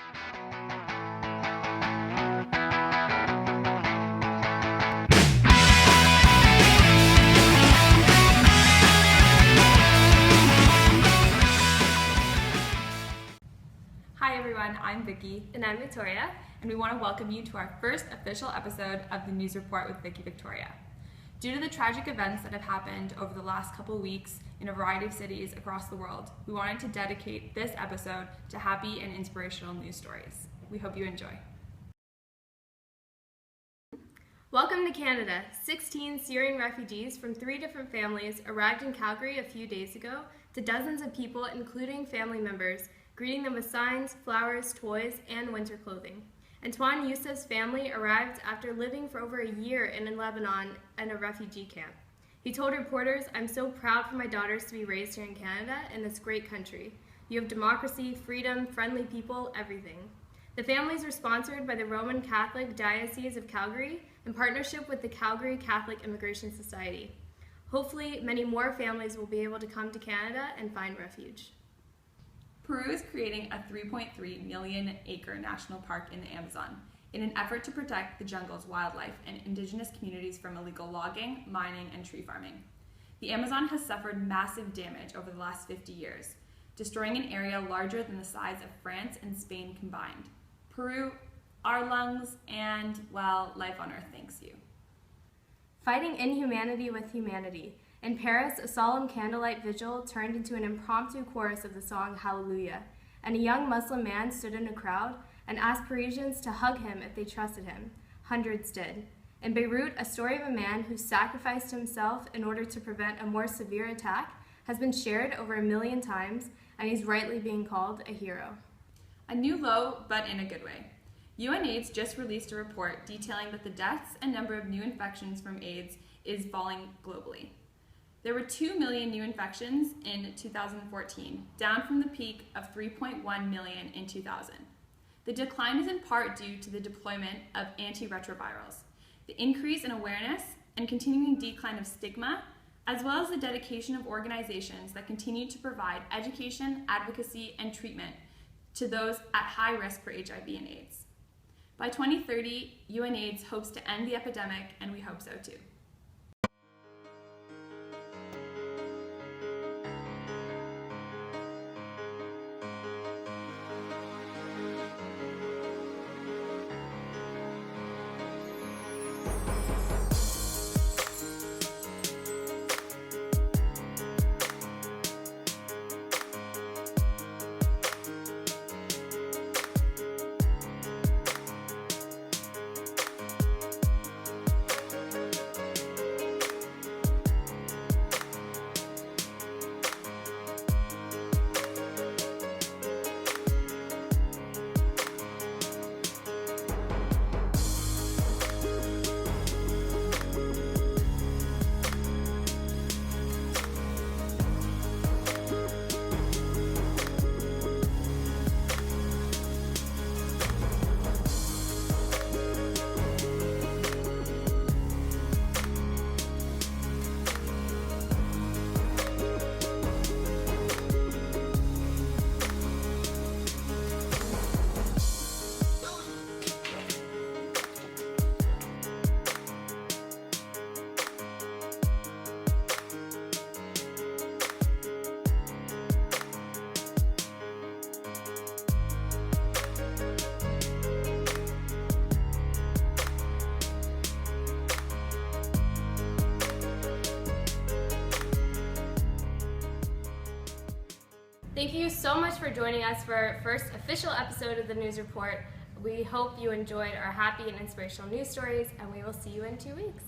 Hi everyone, I'm Vicky. And I'm Victoria. And we want to welcome you to our first official episode of the News Report with Vicky Victoria. Due to the tragic events that have happened over the last couple of weeks in a variety of cities across the world, we wanted to dedicate this episode to happy and inspirational news stories. We hope you enjoy. Welcome to Canada. 16 Syrian refugees from 3 different families arrived in Calgary a few days ago to dozens of people, including family members, greeting them with signs, flowers, toys, and winter clothing. Antoine Youssef's family arrived after living for over a year in Lebanon in a refugee camp. He told reporters, "I'm so proud for my daughters to be raised here in Canada, in this great country. You have democracy, freedom, friendly people, everything." The families were sponsored by the Roman Catholic Diocese of Calgary in partnership with the Calgary Catholic Immigration Society. Hopefully, many more families will be able to come to Canada and find refuge. Peru is creating a 3.3 million acre national park in the Amazon in an effort to protect the jungle's wildlife and indigenous communities from illegal logging, mining, and tree farming. The Amazon has suffered massive damage over the last 50 years, destroying an area larger than the size of France and Spain combined. Peru, our lungs, and, well, life on Earth thanks you. Fighting inhumanity with humanity. In Paris, a solemn candlelight vigil turned into an impromptu chorus of the song Hallelujah, and a young Muslim man stood in a crowd and asked Parisians to hug him if they trusted him. Hundreds did. In Beirut, a story of a man who sacrificed himself in order to prevent a more severe attack has been shared over 1 million times, and he's rightly being called a hero. A new low, but in a good way. UNAIDS just released a report detailing that the deaths and number of new infections from AIDS is falling globally. There were 2 million new infections in 2014, down from the peak of 3.1 million in 2000. The decline is in part due to the deployment of antiretrovirals, the increase in awareness and continuing decline of stigma, as well as the dedication of organizations that continue to provide education, advocacy, and treatment to those at high risk for HIV and AIDS. By 2030, UNAIDS hopes to end the epidemic, and we hope so too. Thank you so much for joining us for our first official episode of the News Report. We hope you enjoyed our happy and inspirational news stories, and we will see you in 2 weeks.